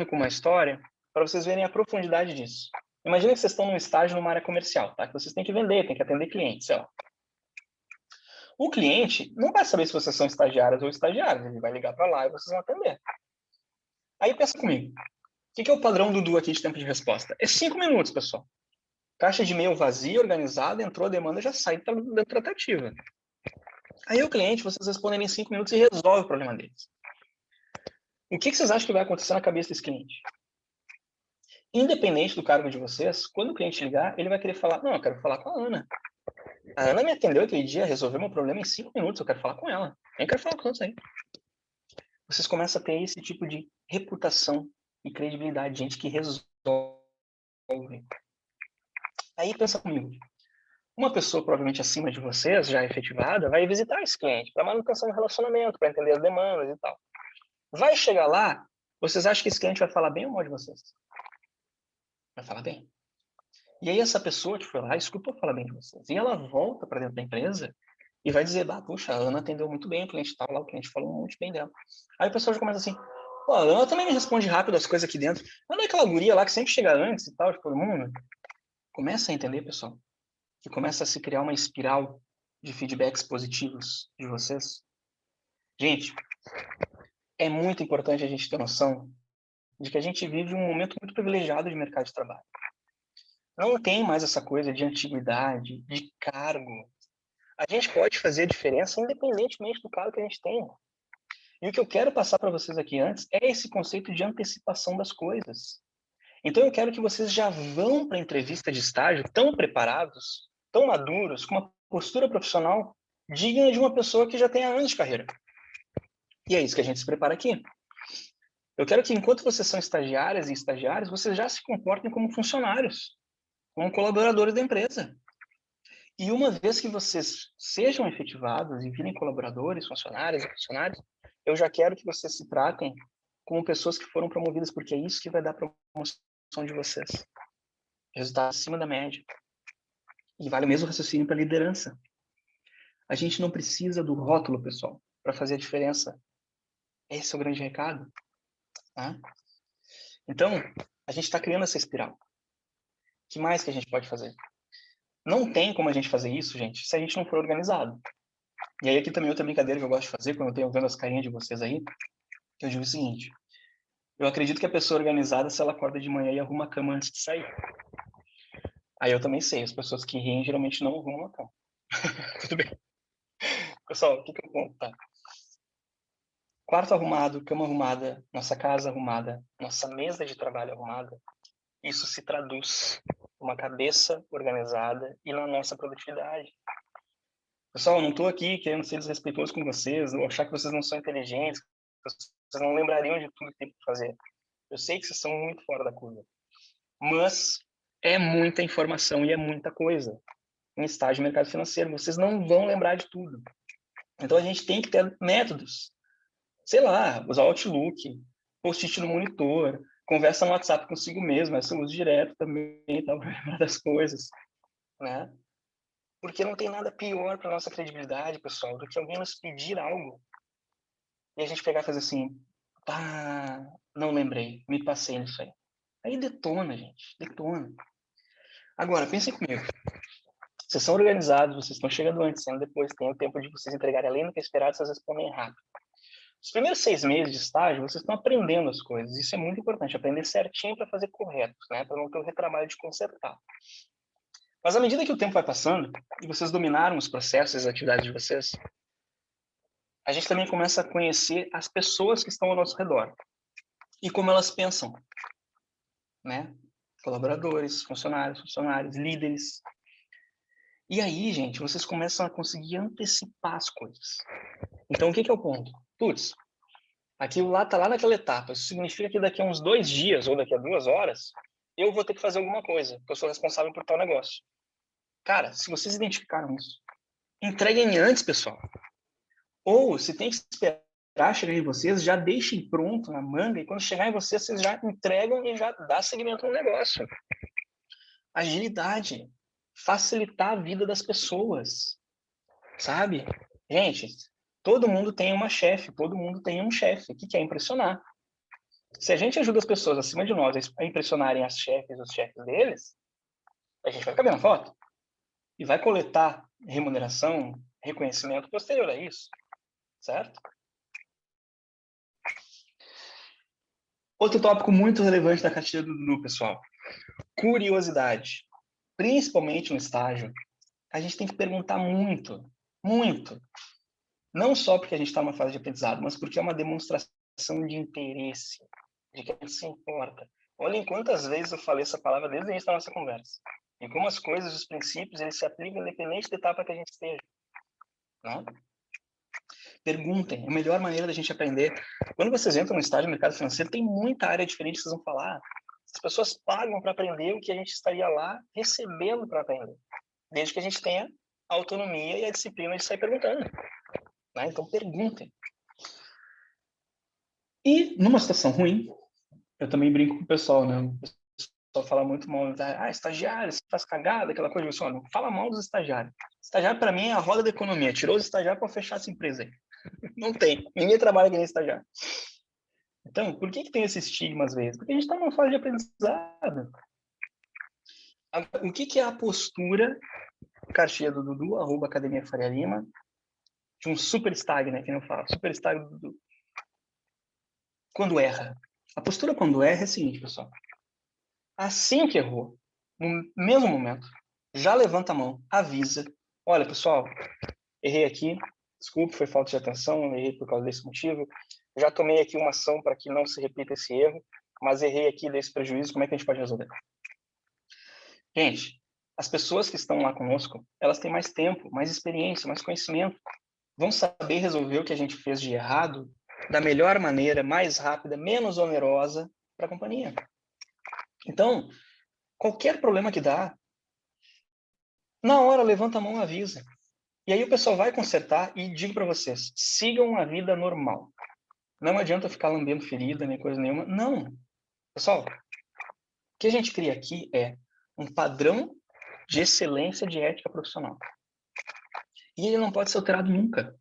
com uma história, para vocês verem a profundidade disso. Imagina que vocês estão num estágio numa área comercial, tá? Que vocês têm que vender, têm que atender clientes, sei lá. O cliente não vai saber se vocês são estagiários ou estagiários, ele vai ligar para lá e vocês vão atender. Aí pensa comigo, o que é o padrão Dudu aqui de tempo de resposta? É 5 minutos, pessoal. Caixa de e-mail vazia, organizada, entrou a demanda, já sai da tratativa. Aí o cliente, vocês respondem em 5 minutos e resolve o problema deles. O que vocês acham que vai acontecer na cabeça desse cliente? Independente do cargo de vocês, quando o cliente ligar, ele vai querer falar, não, eu quero falar com a Ana. A Ana me atendeu aquele dia, resolveu meu problema em 5 minutos, eu quero falar com ela. Eu quero falar com outros aí. Vocês começam a ter esse tipo de reputação e credibilidade, gente que resolve. Aí pensa comigo. Uma pessoa provavelmente acima de vocês, já efetivada, vai visitar esse cliente para manutenção do relacionamento, para entender as demandas e tal. Vai chegar lá, vocês acham que esse cliente vai falar bem ou mal de vocês? Vai falar bem. E aí essa pessoa que foi lá escutou falar bem de vocês. E ela volta para dentro da empresa e vai dizer, puxa, a Ana atendeu muito bem o cliente tal, lá o cliente falou muito bem dela. Aí o pessoal já começa assim, pô, a Ana também me responde rápido as coisas aqui dentro. Ela não é aquela guria lá que sempre chega antes e tal, de todo mundo. Começa a entender, pessoal, que começa a se criar uma espiral de feedbacks positivos de vocês. Gente, é muito importante a gente ter noção de que a gente vive um momento muito privilegiado de mercado de trabalho. Não tem mais essa coisa de antiguidade, de cargo. A gente pode fazer a diferença independentemente do cargo que a gente tem. E o que eu quero passar para vocês aqui antes é esse conceito de antecipação das coisas. Então eu quero que vocês já vão para a entrevista de estágio tão preparados, tão maduros, com uma postura profissional digna de uma pessoa que já tem anos de carreira. E é isso que a gente se prepara aqui. Eu quero que enquanto vocês são estagiárias e estagiários, vocês já se comportem como funcionários, como colaboradores da empresa. E uma vez que vocês sejam efetivados e virem colaboradores, funcionários e funcionários, eu já quero que vocês se tratem como pessoas que foram promovidas, porque é isso que vai dar promoção de vocês. Resultado acima da média. E vale o mesmo raciocínio para a liderança. A gente não precisa do rótulo, pessoal, para fazer a diferença. Esse é o grande recado. Tá? Então, a gente está criando essa espiral. O que mais que a gente pode fazer? Não tem como a gente fazer isso, gente, se a gente não for organizado. E aí aqui também outra brincadeira que eu gosto de fazer, quando eu tenho vendo as carinhas de vocês aí, eu digo o seguinte, eu acredito que a pessoa organizada, se ela acorda de manhã e arruma a cama antes de sair. Aí eu também sei, as pessoas que riem geralmente não arrumam a cama. Tudo bem. Pessoal, o que eu conto, tá? Quarto arrumado, cama arrumada, nossa casa arrumada, nossa mesa de trabalho arrumada, isso se traduz numa cabeça organizada e na nossa produtividade. Pessoal, eu não estou aqui querendo ser desrespeitoso com vocês, ou achar que vocês não são inteligentes, que vocês não lembrariam de tudo que tem para fazer. Eu sei que vocês são muito fora da curva. Mas é muita informação e é muita coisa. Em estágio de mercado financeiro, vocês não vão lembrar de tudo. Então a gente tem que ter métodos. Sei lá, usar o Outlook, post-it no monitor, conversa no WhatsApp consigo mesmo, essa eu uso direto também, tá, para lembrar das coisas, né? Porque não tem nada pior para nossa credibilidade, pessoal, do que alguém nos pedir algo e a gente pegar e fazer assim, não lembrei, me passei nisso aí. Aí detona, gente, detona. Agora, pensem comigo. Vocês são organizados, vocês estão chegando antes, sendo depois, tem o tempo de vocês entregarem além do que é esperado, vocês respondem rápido. Os primeiros 6 meses de estágio, vocês estão aprendendo as coisas. Isso é muito importante, aprender certinho para fazer correto, né? Para não ter o retrabalho de consertar. Mas à medida que o tempo vai passando, e vocês dominaram os processos e as atividades de vocês, a gente também começa a conhecer as pessoas que estão ao nosso redor. E como elas pensam, né? Colaboradores, funcionários, líderes. E aí, gente, vocês começam a conseguir antecipar as coisas. Então, o que é o ponto? Putz, aquilo lá está lá naquela etapa. Isso significa que daqui a uns 2 dias ou daqui a 2 horas, eu vou ter que fazer alguma coisa, porque eu sou responsável por tal negócio. Cara, se vocês identificaram isso, Entreguem antes, pessoal. Ou, se tem que esperar chegar em vocês, já deixem pronto na manga, e quando chegar em vocês, vocês já entregam e já dá seguimento no negócio. Agilidade. Facilitar a vida das pessoas. Sabe? Gente, todo mundo tem uma chefe, todo mundo tem um chefe que quer impressionar. Se a gente ajuda as pessoas acima de nós a impressionarem as chefes, os chefes deles, a gente vai caber na foto e vai coletar remuneração, reconhecimento posterior a isso, certo? Outro tópico muito relevante da cartilha do Dudu, pessoal. Curiosidade. Principalmente no estágio, a gente tem que perguntar muito, muito. Não só porque a gente está numa fase de aprendizado, mas porque é uma demonstração de interesse, de que a gente se importa. Olhem quantas vezes eu falei essa palavra desde o início da nossa conversa. E como as coisas, os princípios, eles se aplicam independente da etapa que a gente esteja. Não? Perguntem, é a melhor maneira da gente aprender. Quando vocês entram no estágio do mercado financeiro, tem muita área diferente que vocês vão falar. As pessoas pagam para aprender o que a gente estaria lá recebendo para aprender. Desde que a gente tenha a autonomia e a disciplina de sair perguntando. Né? Então, perguntem. E, numa situação ruim, eu também brinco com o pessoal, né? O pessoal fala muito mal, estagiário, você faz cagada, aquela coisa. Eu não fala mal dos estagiários. Estagiário, para mim, é a roda da economia. Tirou os estagiários para fechar essa empresa aí. Não tem. Ninguém trabalha que nem estagiário. Então, por que tem esse estigma às vezes? Porque a gente está numa fase de aprendizado. O que é a postura, cartilha do Dudu, @ Academia Faria Lima, de um super stag, né? Que não fala. Super stag do Dudu. Quando erra. A postura quando erra é a seguinte, pessoal. Assim que errou, no mesmo momento, já levanta a mão, avisa. Olha, pessoal, errei aqui. Desculpe, foi falta de atenção, errei por causa desse motivo. Já tomei aqui uma ação para que não se repita esse erro, mas errei aqui desse prejuízo, como é que a gente pode resolver? Gente, as pessoas que estão lá conosco, elas têm mais tempo, mais experiência, mais conhecimento. Vão saber resolver o que a gente fez de errado da melhor maneira, mais rápida, menos onerosa para a companhia. Então, qualquer problema que dá, na hora levanta a mão e avisa. E aí o pessoal vai consertar e digo para vocês, sigam a vida normal. Não adianta ficar lambendo ferida, nem coisa nenhuma. Não. Pessoal, o que a gente cria aqui é um padrão de excelência de ética profissional. E ele não pode ser alterado nunca.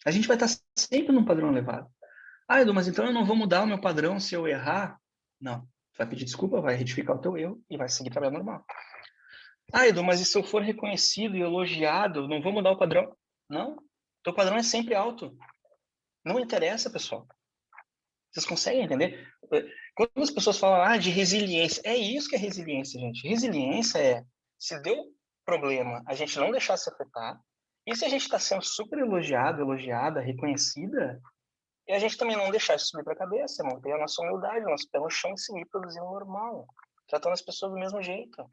A gente vai estar sempre num padrão elevado. Ah, Edu, mas então eu não vou mudar o meu padrão se eu errar? Não. Vai pedir desculpa, vai retificar o teu erro e vai seguir trabalhando normal. Ah, Edu, mas e se eu for reconhecido e elogiado, não vou mudar o padrão? Não. Teu padrão é sempre alto. Não interessa, pessoal. Vocês conseguem entender? Quando as pessoas falam de resiliência, é isso que é resiliência, gente. Resiliência é, se deu problema, a gente não deixar se afetar, e se a gente está sendo super elogiado, elogiada, reconhecida, e a gente também não deixar isso subir para a cabeça, manter a nossa humildade, o nosso pé no chão e seguir produzindo normal, tratando as pessoas do mesmo jeito.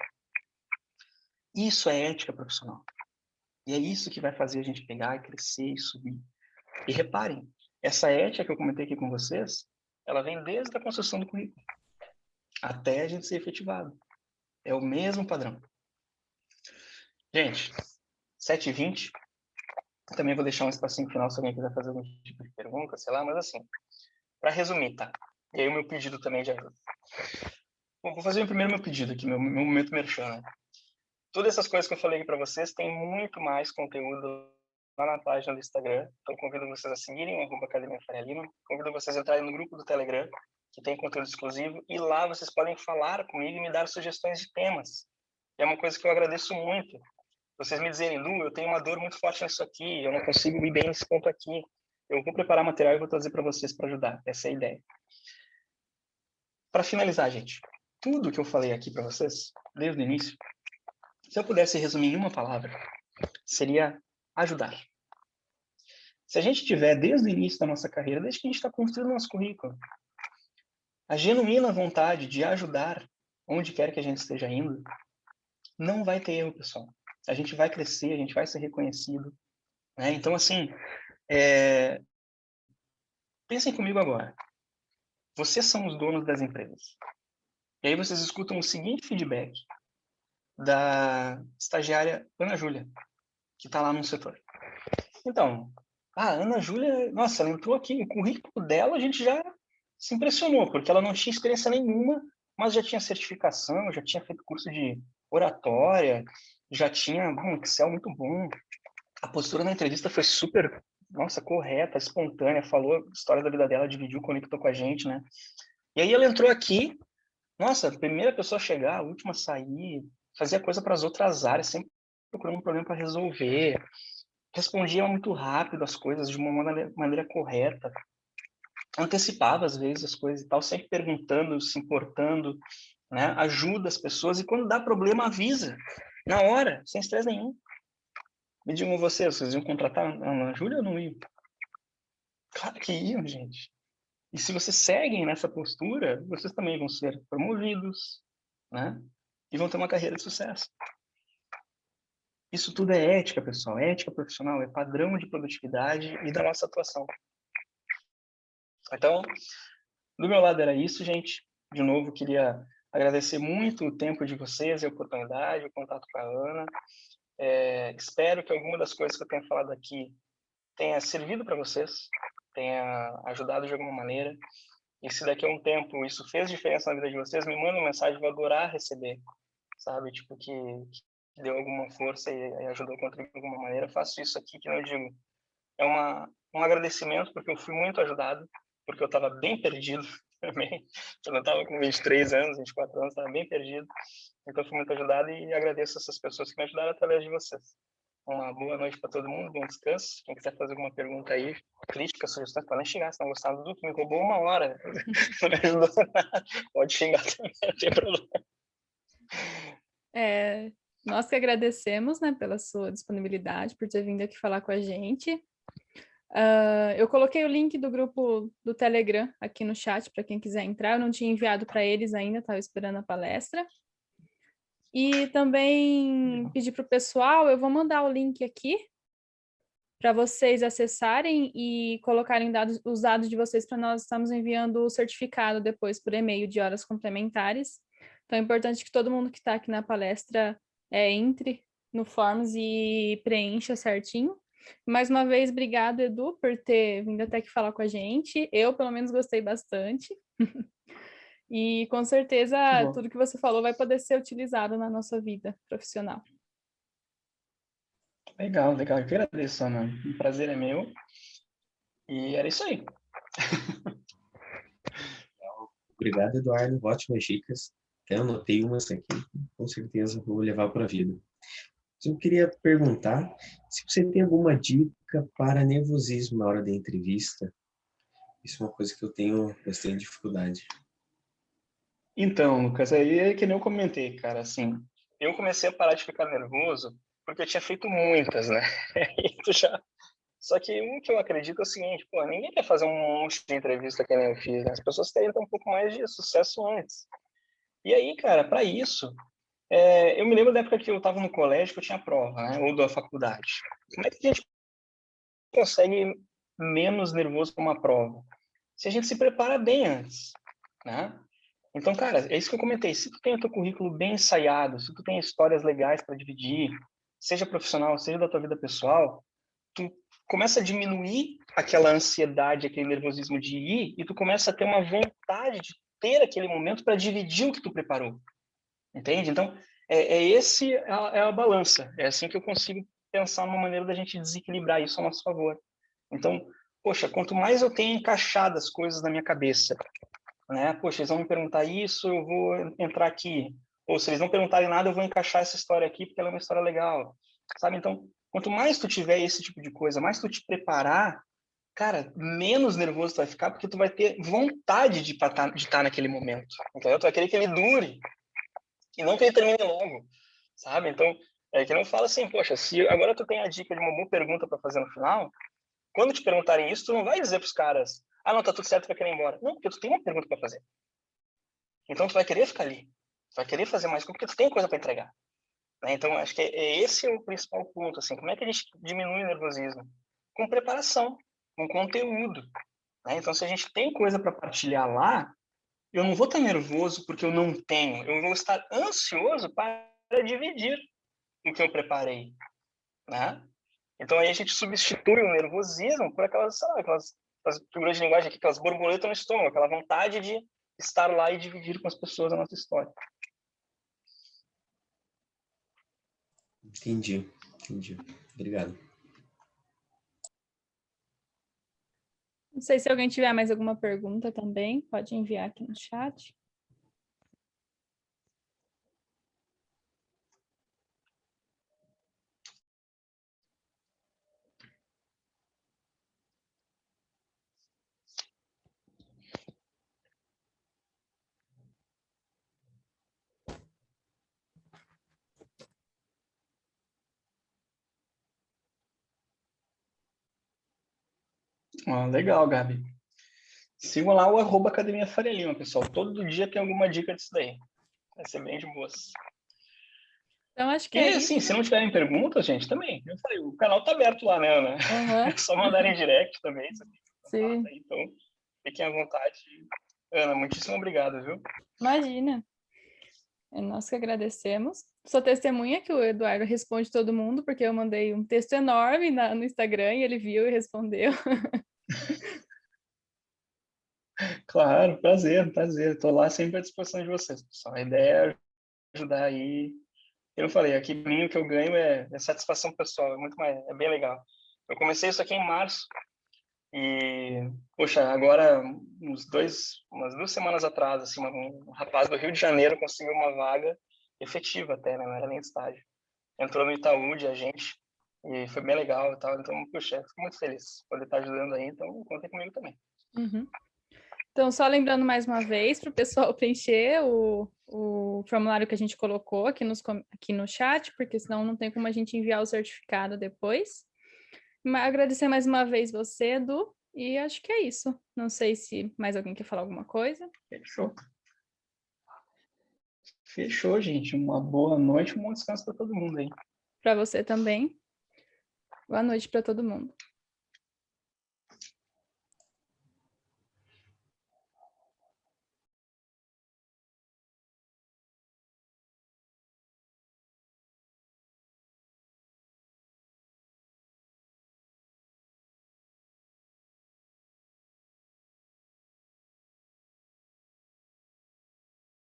Isso é ética profissional. E é isso que vai fazer a gente pegar, crescer e subir. E reparem, essa ética que eu comentei aqui com vocês, ela vem desde a construção do currículo até a gente ser efetivado. É o mesmo padrão. Gente, 7h20. Também vou deixar um espacinho final se alguém quiser fazer algum tipo de pergunta, sei lá, mas assim, para resumir, tá? E aí o meu pedido também de ajuda. Bom, vou fazer primeiro meu pedido aqui, meu momento merchan, né? Todas essas coisas que eu falei aqui para vocês, tem muito mais conteúdo lá na página do Instagram. Então, convido vocês a seguirem o Academia Faria Lima. Convido vocês a entrarem no grupo do Telegram, que tem conteúdo exclusivo. E lá vocês podem falar comigo e me dar sugestões de temas. E é uma coisa que eu agradeço muito. Vocês me dizerem, Lu, eu tenho uma dor muito forte nisso aqui, eu não consigo ir bem nesse ponto aqui. Eu vou preparar material e vou trazer para vocês para ajudar. Essa é a ideia. Para finalizar, gente, tudo que eu falei aqui para vocês, desde o início, se eu pudesse resumir em uma palavra, seria ajudar. Se a gente tiver, desde o início da nossa carreira, desde que a gente está construindo nosso currículo, a genuína vontade de ajudar onde quer que a gente esteja indo, não vai ter erro, pessoal. A gente vai crescer, a gente vai ser reconhecido. Né? Então, assim, pensem comigo agora. Vocês são os donos das empresas. E aí vocês escutam o seguinte feedback da estagiária Ana Júlia, que está lá no setor. Então, a Ana Júlia, nossa, ela entrou aqui, o currículo dela a gente já se impressionou, porque ela não tinha experiência nenhuma, mas já tinha certificação, já tinha feito curso de oratória, já tinha um Excel muito bom. A postura na entrevista foi super, nossa, correta, espontânea, falou a história da vida dela, dividiu, conectou com a gente, né? E aí ela entrou aqui, nossa, a primeira pessoa a chegar, a última a sair, fazia coisa para as outras áreas, sempre procurando um problema para resolver, respondia muito rápido as coisas de uma maneira correta, antecipava às vezes as coisas e tal, sempre perguntando, se importando, né? Ajuda as pessoas e quando dá problema avisa, na hora, sem estresse nenhum. Me digam vocês iam contratar a Ana Júlia ou não iam? Claro que iam, gente. E se vocês seguem nessa postura, vocês também vão ser promovidos, né? E vão ter uma carreira de sucesso. Isso tudo é ética, pessoal. É ética profissional, é padrão de produtividade e da nossa atuação. Então, do meu lado era isso, gente. De novo, queria agradecer muito o tempo de vocês, a oportunidade, o contato com a Ana. Espero que alguma das coisas que eu tenha falado aqui tenha servido para vocês, tenha ajudado de alguma maneira. E se daqui a um tempo isso fez diferença na vida de vocês, me manda uma mensagem, vou adorar receber, sabe? Tipo, que deu alguma força e ajudou a contribuir de alguma maneira. Faço isso aqui, que não digo. É um agradecimento, porque eu fui muito ajudado, porque eu estava bem perdido também. Eu não estava com 23 anos, 24 anos, estava bem perdido. Então, eu fui muito ajudado e agradeço essas pessoas que me ajudaram através de vocês. Uma boa noite para todo mundo, bom descanso. Quem quiser fazer alguma pergunta aí, crítica, sugestões, podem xingar. Se não gostaram do que me roubou uma hora, não me ajudou nada. Pode xingar também, não tem problema. Nós que agradecemos, né, pela sua disponibilidade, por ter vindo aqui falar com a gente. Eu coloquei o link do grupo do Telegram aqui no chat para quem quiser entrar. Eu não tinha enviado para eles ainda, estava esperando a palestra. E também pedir para o pessoal, eu vou mandar o link aqui para vocês acessarem e colocarem os dados de vocês para nós estarmos enviando o certificado depois por e-mail de horas complementares. Então é importante que todo mundo que está aqui na palestra entre no Forms e preencha certinho. Mais uma vez, obrigado, Edu, por ter vindo até aqui falar com a gente. Eu, pelo menos, gostei bastante. E, com certeza, tudo que você falou vai poder ser utilizado na nossa vida profissional. Legal, legal. Eu que agradeço, Ana. O prazer é meu. E era isso aí. Obrigado, Eduardo. Ótimas dicas. Até anotei umas aqui. Com certeza vou levar para a vida. Eu queria perguntar se você tem alguma dica para nervosismo na hora da entrevista. Isso é uma coisa que eu tenho bastante dificuldade. Então, Lucas, aí é que nem eu comentei, cara, assim, eu comecei a parar de ficar nervoso porque eu tinha feito muitas, né? Só que um que eu acredito é o seguinte, pô, ninguém quer fazer um monte de entrevista que nem eu fiz, né? As pessoas querem ter um pouco mais de sucesso antes. E aí, cara, para isso, eu me lembro da época que eu estava no colégio, que eu tinha prova, né? Ou da faculdade. Como é que a gente consegue menos nervoso para uma prova? Se a gente se prepara bem antes, né? Então, cara, é isso que eu comentei. Se tu tem o teu currículo bem ensaiado, se tu tem histórias legais para dividir, seja profissional, seja da tua vida pessoal, tu começa a diminuir aquela ansiedade, aquele nervosismo de ir, e tu começa a ter uma vontade de ter aquele momento para dividir o que tu preparou. Entende? Então, é a balança. É assim que eu consigo pensar uma maneira da gente desequilibrar isso a nosso favor. Então, poxa, quanto mais eu tenho encaixado as coisas na minha cabeça, né? Poxa, eles vão me perguntar isso, eu vou entrar aqui. Ou se eles não perguntarem nada, eu vou encaixar essa história aqui porque ela é uma história legal, sabe? Então, quanto mais tu tiver esse tipo de coisa, mais tu te preparar, cara, menos nervoso tu vai ficar porque tu vai ter vontade de estar naquele momento. Entendeu? Tu vai querer que ele dure e não que ele termine logo, sabe? Então, é que não fala assim, poxa, se agora tu tem a dica de uma boa pergunta para fazer no final, quando te perguntarem isso, tu não vai dizer para os caras, ah, não, tá tudo certo, vai querer ir embora. Não, porque tu tem uma pergunta para fazer. Então, tu vai querer ficar ali. Tu vai querer fazer mais coisa, porque tu tem coisa para entregar. Né? Então, acho que esse é o principal ponto. Assim, como é que a gente diminui o nervosismo? Com preparação, com conteúdo. Né? Então, se a gente tem coisa para partilhar lá, eu não vou estar nervoso porque eu não tenho. Eu vou estar ansioso para dividir o que eu preparei. Né? Então aí a gente substitui o nervosismo por aquelas, sabe, aquelas figuras de linguagem aqui, aquelas borboletas no estômago, aquela vontade de estar lá e dividir com as pessoas a nossa história. Entendi. Obrigado. Não sei se alguém tiver mais alguma pergunta também, pode enviar aqui no chat. Legal, Gabi. Sigam lá o @Academia Faria Lima, pessoal. Todo dia tem alguma dica disso daí. Vai ser bem de boas. Então, acho que E é assim, isso. se não tiverem perguntas, gente, também. Eu falei, o canal tá aberto lá, né, Ana? Uhum, É só mandarem direct também. sim, Então, fiquem à vontade. Ana, muitíssimo obrigado, viu? imagina. É nós que agradecemos. Sou testemunha que o Eduardo responde todo mundo, porque eu mandei um texto enorme no Instagram e ele viu e respondeu. Claro, prazer. Estou lá sempre à disposição de vocês, pessoal. A ideia é ajudar aí. Eu falei, aqui para mim o que eu ganho é satisfação pessoal, é bem legal. Eu comecei isso aqui em março e, poxa, agora umas 2 semanas atrás, assim, um rapaz do Rio de Janeiro conseguiu uma vaga efetiva até, né? Não era nem estágio. Entrou no Itaú de agente e foi bem legal e tal. Então, poxa, fico muito feliz por poder estar ajudando aí. Então, contem comigo também. Uhum. Então, só lembrando mais uma vez para o pessoal preencher o formulário que a gente colocou aqui no chat, porque senão não tem como a gente enviar o certificado depois. Agradecer mais uma vez você, Edu, e acho que é isso. Não sei se mais alguém quer falar alguma coisa. Fechou. Fechou, gente. Uma boa noite, um bom descanso para todo mundo aí. Para você também. Boa noite para todo mundo.